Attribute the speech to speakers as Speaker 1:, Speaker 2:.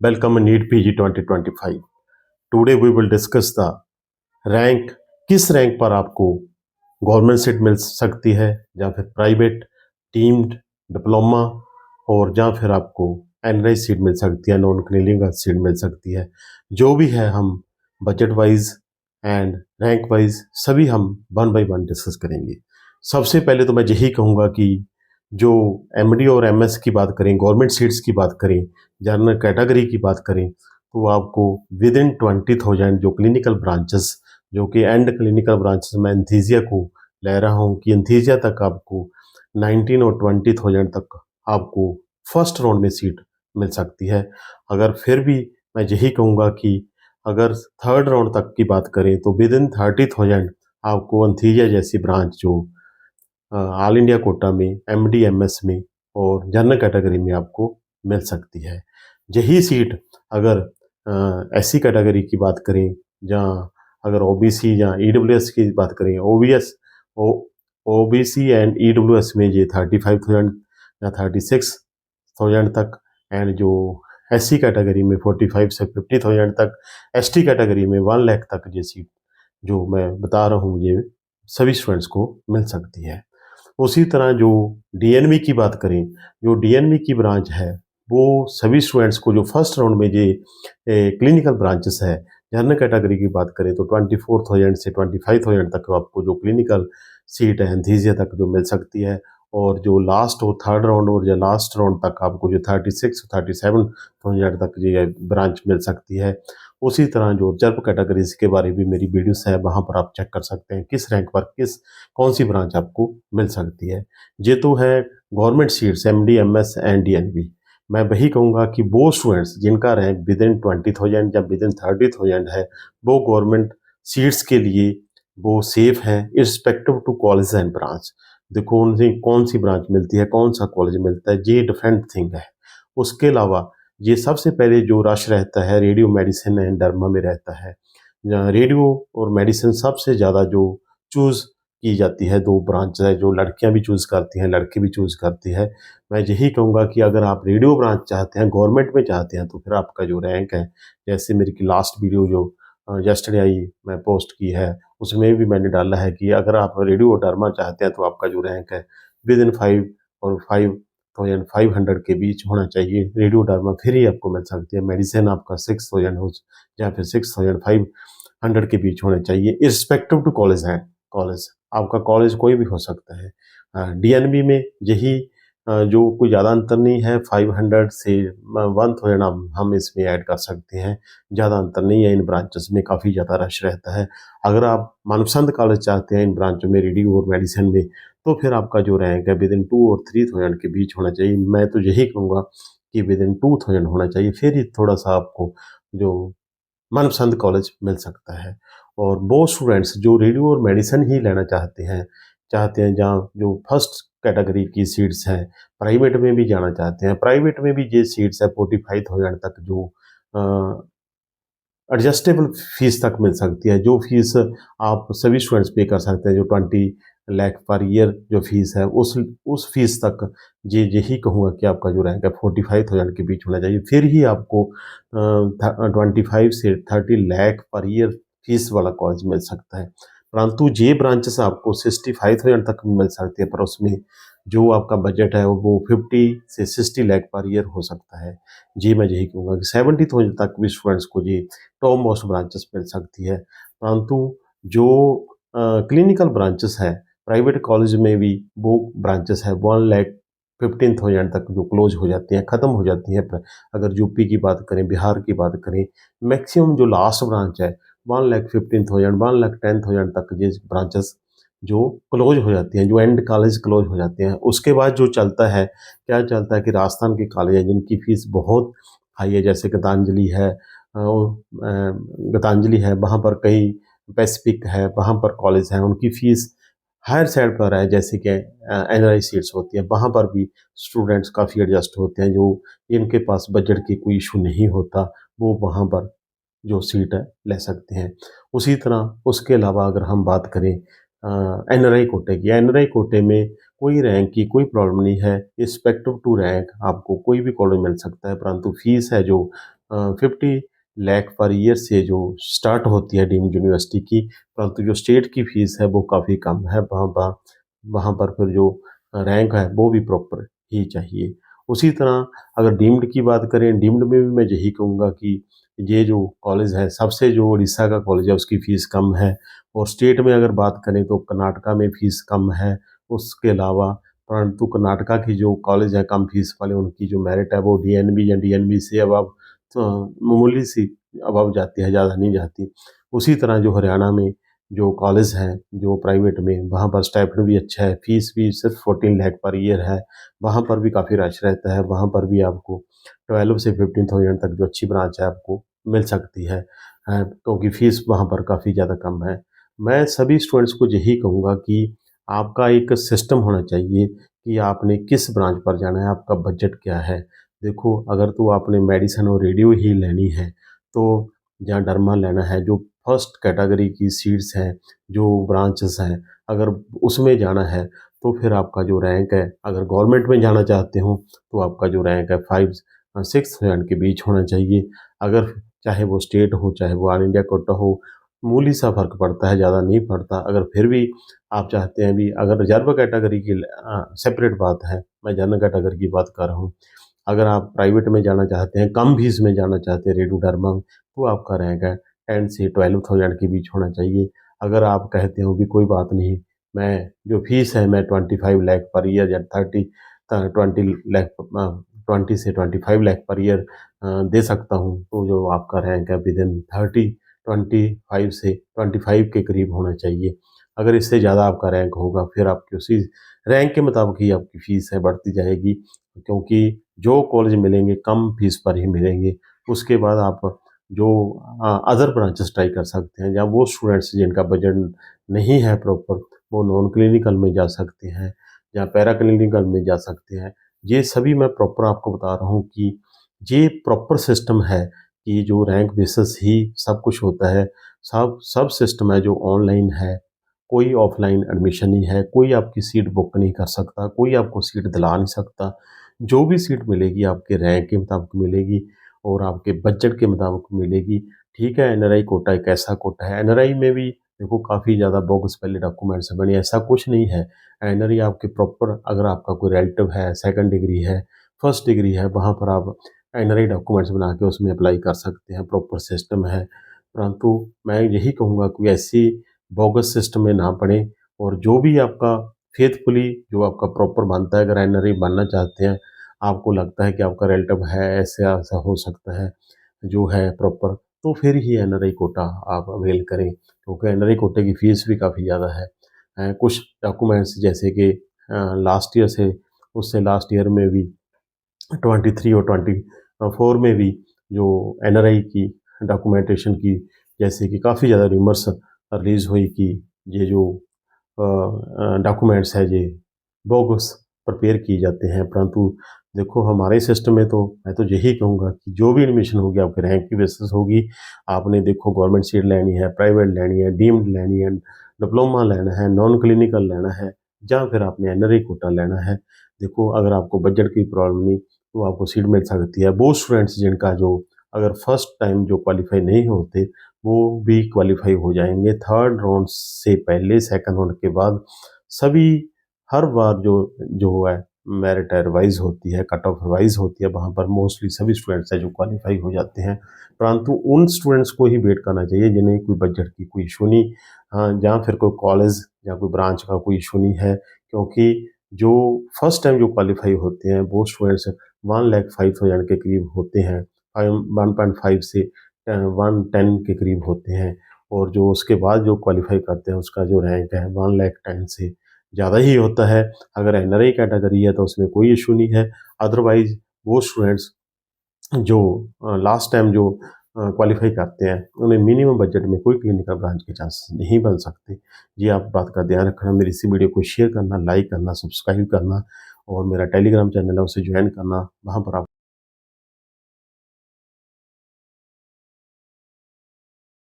Speaker 1: Welcome in NEET PG 2025. Today we will discuss the rank, किस rank पर आपको government seat मिल सकती है या फिर प्राइवेट, डीम्ड, डिप्लोमा और या फिर आपको एनआरआई सीट मिल सकती है, नॉन क्लिनिकल सीट मिल सकती है। जो भी है हम budget wise and rank wise सभी हम वन बाय वन डिस्कस करेंगे। सबसे पहले तो मैं यही कहूँगा कि जो एमडी और एमएस की बात करें, गवर्नमेंट सीट्स की बात करें, जनरल कैटेगरी की बात करें, तो आपको विद इन 20,000 जो क्लिनिकल ब्रांचेस, जो कि एंड क्लिनिकल ब्रांचेस मैं एंथीसिया को ले रहा हूँ कि एंथीसिया तक आपको 19 और 20,000 तक आपको फर्स्ट राउंड में सीट मिल सकती है। अगर फिर भी मैं यही कहूँगा कि अगर थर्ड राउंड तक की बात करें तो विद इन 30,000 आपको एंथीसिया जैसी ब्रांच जो ऑल इंडिया कोटा में, एमडी, एमएस में और जनरल कैटेगरी में आपको मिल सकती है। यही सीट अगर एससी कैटेगरी की बात करें या अगर ओबीसी या ईडब्ल्यूएस की बात करें, ओबीसी एंड ईडब्ल्यूएस में ये 35,000 या 36,000 तक, एंड जो एससी कैटेगरी में 45 से 50,000 तक, एसटी कैटेगरी में 1 लाख तक ये सीट जो मैं बता रहा हूँ ये सभी स्टूडेंट्स को मिल सकती है। उसी तरह जो डीएनवी की बात करें, जो डीएनवी की ब्रांच है वो सभी स्टूडेंट्स को जो फर्स्ट राउंड में ये क्लिनिकल ब्रांचेस है, जनरल कैटेगरी की बात करें तो 24,000 से 25,000 तक आपको जो क्लिनिकल सीट है एंथीसिया तक जो मिल सकती है। और जो लास्ट और थर्ड राउंड और या लास्ट राउंड तक आपको जो 36 37,000 तक ये ब्रांच मिल सकती है। उसी तरह जो रिजर्व कैटेगरीज के बारे में मेरी वीडियोस है, वहाँ पर आप चेक कर सकते हैं किस रैंक पर कौन सी ब्रांच आपको मिल सकती है। ये तो है government seats MD, MS and DNB. मैं वही कहूँगा कि वो स्टूडेंट्स जिनका रैंक विद इन 20,000 या विद इन 30,000 है, वो गवर्नमेंट सीट्स के लिए वो सेफ हैं irrespective to college and branch. देखो उनसे कौन सी ब्रांच मिलती है, कौन सा कॉलेज मिलता है, ये डिफरेंट थिंग है। उसके अलावा ये सबसे पहले जो रश रहता है रेडियो मेडिसिन एंड डर्मा में रहता है। रेडियो और मेडिसिन सबसे ज़्यादा जो चूज़ की जाती है, दो ब्रांच है जो लड़कियां भी चूज़ करती हैं, लड़के भी चूज़ करती है। मैं यही कहूँगा कि अगर आप रेडियो ब्रांच चाहते हैं, गवर्नमेंट में चाहते हैं, तो फिर आपका जो रैंक है, जैसे मेरी की लास्ट वीडियो जो यस्टरडे आई मैं पोस्ट की है, उसमें भी मैंने डाला है कि अगर आप रेडियो और डर्मा चाहते हैं तो आपका जो रैंक है विद इन 5 और 5,500 के बीच होना चाहिए। रेडियो डर्मा फिर ही आपको मिल सकती है। मेडिसिन आपका 6,000 हो या फिर 6,500 के बीच होने चाहिए इर्रिस्पेक्टिव टू कॉलेज है। कॉलेज आपका कॉलेज कोई भी हो सकता है। डीएनबी में यही जो कोई ज़्यादा अंतर नहीं है, 500 से 1,000 हम इसमें ऐड कर सकते हैं। ज़्यादा अंतर नहीं है, इन ब्रांचेस में काफ़ी ज़्यादा रश रहता है। अगर आप मनपसंद कॉलेज चाहते हैं इन ब्रांचों में रेडियो और मेडिसिन में, तो फिर आपका जो रैंक है विद इन 2 और 3,000 के बीच होना चाहिए। मैं तो यही कहूँगा कि विद इन 2,000 होना चाहिए, फिर ही थोड़ा-सा आपको जो मनपसंद कॉलेज मिल सकता है। और वो स्टूडेंट्स जो रेडियो और मेडिसिन ही लेना चाहते हैं जहाँ जो फर्स्ट कैटेगरी की सीट्स हैं, प्राइवेट में भी जाना चाहते हैं, प्राइवेट में भी ये सीट्स है 45,000 तक जो एडजस्टेबल फीस तक मिल सकती है। जो फीस आप सभी स्टूडेंट्स पे कर सकते हैं, जो 20 लाख पर ईयर जो फीस है, उस फीस तक ये यही कहूँगा कि आपका जो रैंक है 45,000 के बीच होना चाहिए। फिर ही आपको 25 से 30 लाख पर ईयर फीस वाला कॉलेज मिल सकता है। परंतु ये ब्रांचेस आपको 65,000 तक मिल सकती है, पर उसमें जो आपका बजट है वो 50 से 60 लाख पर ईयर हो सकता है। जी, मैं यही कहूँगा कि 70,000 तक भी स्टूडेंट्स को जी टॉप मोस्ट ब्रांचेस मिल सकती है। परंतु जो क्लिनिकल ब्रांचेस है प्राइवेट कॉलेज में भी, वो ब्रांचेस है 1,15,000 तक जो क्लोज हो जाती हैं, ख़त्म हो जाती हैं। अगर यूपी की बात करें, बिहार की बात करें, मैक्सिमम जो लास्ट ब्रांच है 1,15,000 1,10,000 तक ये ब्रांचेस जो क्लोज हो जाती हैं, जो एंड कॉलेज क्लोज हो जाते हैं। उसके बाद जो चलता है, क्या चलता है कि राजस्थान के कॉलेज हैं जिनकी फ़ीस बहुत हाई है, जैसे गीतांजलि है, गीतांजलि है, वहाँ पर कई पैसिफिक है, वहाँ पर कॉलेज हैं, उनकी फ़ीस हायर साइड पर है, जैसे कि एनआरआई सीट्स होती हैं, वहाँ पर भी स्टूडेंट्स काफ़ी एडजस्ट होते हैं, जो इनके पास बजट की कोई इशू नहीं होता, वो वहाँ पर जो सीट है ले सकते हैं। उसी तरह उसके अलावा अगर हम बात करें एनआरआई कोटे की, एनआरआई कोटे में कोई रैंक की कोई प्रॉब्लम नहीं है, रिस्पेक्टिव टू रैंक आपको कोई भी कॉलेज मिल सकता है, परंतु फीस है जो 50 लाख पर ईयर से जो स्टार्ट होती है डीम्ड यूनिवर्सिटी की, परंतु जो स्टेट की फ़ीस है वो काफ़ी कम है। वहाँ पर फिर जो रैंक है वो भी प्रॉपर ही चाहिए। उसी तरह अगर डीम्ड की बात करें, डीम्ड में भी मैं यही कहूँगा कि ये जो कॉलेज है, सबसे जो उड़ीसा का कॉलेज है उसकी फ़ीस कम है, और स्टेट में अगर बात करें तो कर्नाटका में फ़ीस कम है। उसके अलावा परंतु कर्नाटका की जो कॉलेज है कम फीस वाले, उनकी जो मेरिट है वो डीएनबी या डीएनबी से अबव मामूली सी अबव जाती है, ज़्यादा नहीं जाती। उसी तरह जो हरियाणा में जो कॉलेज हैं, जो प्राइवेट में, वहाँ पर स्टाइपेंड भी अच्छा है, फीस भी सिर्फ 14 लाख पर ईयर है। वहाँ पर भी काफ़ी रश रहता है, वहाँ पर भी आपको 12 से 15,000 तक जो अच्छी ब्रांच है आपको मिल सकती है, क्योंकि फीस वहाँ पर काफ़ी ज़्यादा कम है। मैं सभी स्टूडेंट्स को यही कहूँगा कि आपका एक सिस्टम होना चाहिए कि आपने किस ब्रांच पर जाना है, आपका बजट क्या है। देखो, अगर तो आपने मेडिसिन और रेडियो ही लेनी है, तो या डर्मा लेना है, जो फर्स्ट कैटेगरी की सीट्स हैं, जो ब्रांचेस हैं, अगर उसमें जाना है, तो फिर आपका जो रैंक है, अगर गवर्नमेंट में जाना चाहते हो, तो आपका जो रैंक है 5-6 रैंक के बीच होना चाहिए। अगर चाहे वो स्टेट हो, चाहे वो ऑल इंडिया कोटा हो, मामूली सा फ़र्क पड़ता है, ज़्यादा नहीं पड़ता। अगर फिर भी आप चाहते हैं भी, अगर रिज़र्व कैटेगरी की सेपरेट बात है, मैं जनरल कैटेगरी की बात कर रहा हूँ। अगर आप प्राइवेट में जाना चाहते हैं, कम फीस में जाना चाहते हैं रेडू डर्मा में, तो आपका रैंक है 10 से 12,000 के बीच होना चाहिए। अगर आप कहते हो कि कोई बात नहीं, मैं जो फीस है मैं 25 लाख पर ईयर या 20 लाख 20 से 25 लाख पर ईयर दे सकता हूँ, तो जो आपका रैंक है विदिन 25 से 25 के करीब होना चाहिए। अगर इससे ज़्यादा आपका रैंक होगा, फिर आपकी उसी रैंक के मुताबिक ही आपकी फ़ीस है बढ़ती जाएगी, क्योंकि जो कॉलेज मिलेंगे कम फीस पर ही मिलेंगे। उसके बाद आप जो अदर ब्रांचेस ट्राई कर सकते हैं, या वो स्टूडेंट्स जिनका बजट नहीं है प्रॉपर, वो नॉन क्लिनिकल में जा सकते हैं या पैरा क्लिनिकल में जा सकते हैं। ये सभी मैं प्रॉपर आपको बता रहा हूँ कि ये प्रॉपर सिस्टम है कि जो रैंक बेसिस ही सब कुछ होता है। सब सब सिस्टम है जो ऑनलाइन है, कोई ऑफलाइन एडमिशन नहीं है, कोई आपकी सीट बुक नहीं कर सकता, कोई आपको सीट दिला नहीं सकता। जो भी सीट मिलेगी आपके रैंक के मुताबिक मिलेगी और आपके बजट के मुताबिक मिलेगी। ठीक है, एनआरआई कोटा एक ऐसा कोटा है, एनआरआई में भी देखो काफ़ी ज़्यादा बोगस पहले डॉक्यूमेंट्स बने, ऐसा कुछ नहीं है। एनआरआई आपके प्रॉपर, अगर आपका कोई रिलेटिव है, सेकंड डिग्री है, फर्स्ट डिग्री है, वहाँ पर आप एनआरआई डॉक्यूमेंट्स बना के उसमें अप्लाई कर सकते हैं, प्रॉपर सिस्टम है। परंतु मैं यही कहूँगा कि ऐसी बोगस सिस्टम में ना पड़ें, और जो भी आपका फेथफुली जो आपका प्रॉपर बनता है, अगर एनआरआई बनना चाहते हैं, आपको लगता है कि आपका रिलेटिव है, ऐसा हो सकता है, जो है प्रॉपर, तो फिर ही एनआरआई कोटा आप अवेल करें, क्योंकि एनआरआई कोटे की फ़ीस भी काफ़ी ज़्यादा है। कुछ डॉक्यूमेंट्स जैसे कि लास्ट ईयर से, उससे लास्ट ईयर में भी 23 और 24 में भी जो एनआरआई की डॉक्यूमेंटेशन की, जैसे कि काफ़ी ज़्यादा रूमर्स रिलीज़ हुई कि ये जो डॉक्यूमेंट्स है ये बोगस प्रिपेयर किए जाते हैं। परंतु देखो, हमारे सिस्टम में तो मैं तो यही कहूँगा कि जो भी एडमिशन होगी आपके रैंक की बेसिस होगी। आपने देखो गवर्नमेंट सीट लेनी है, प्राइवेट लेनी है, डीम्ड लेनी है, डिप्लोमा लेना है, नॉन क्लिनिकल लेना है, या फिर आपने एनआरआई कोटा लेना है। देखो, अगर आपको बजट की प्रॉब्लम नहीं, तो आपको सीट मिल सकती है। वो स्टूडेंट्स जिनका जो अगर फर्स्ट टाइम जो क्वालीफाई नहीं होते, वो भी क्वालीफाई हो जाएँगे। थर्ड राउंड से पहले, सेकंड राउंड के बाद सभी, हर बार जो है मेरिट रिवाइज़ होती है, कट ऑफ रिवाइज़ होती है, वहाँ पर मोस्टली सभी स्टूडेंट्स हैं जो क्वालीफाई हो जाते हैं। परंतु उन स्टूडेंट्स को ही वेट करना चाहिए जिन्हें कोई बजट की कोई इश्यू नहीं, या फिर कोई कॉलेज या कोई ब्रांच का कोई इश्यू नहीं है, क्योंकि जो फर्स्ट टाइम जो क्वालीफाई होते हैं वो स्टूडेंट्स 1,05,000 के करीब होते हैं, 1.5 से 110 के करीब होते हैं, और जो उसके बाद जो क्वालीफाई करते हैं उसका जो रैंक है 1,10,000 से ज़्यादा ही होता है। अगर एनआरआई कैटेगरी है तो उसमें कोई इशू नहीं है। अदरवाइज़ वो स्टूडेंट्स जो लास्ट टाइम जो क्वालीफाई करते हैं, उन्हें मिनिमम बजट में कोई क्लिनिकल ब्रांच के चांसेस नहीं बन सकते। ये आप बात का ध्यान रखना। मेरी इसी वीडियो को शेयर करना, लाइक करना, सब्सक्राइब करना, और मेरा टेलीग्राम चैनल है उसे ज्वाइन करना। वहाँ पर आप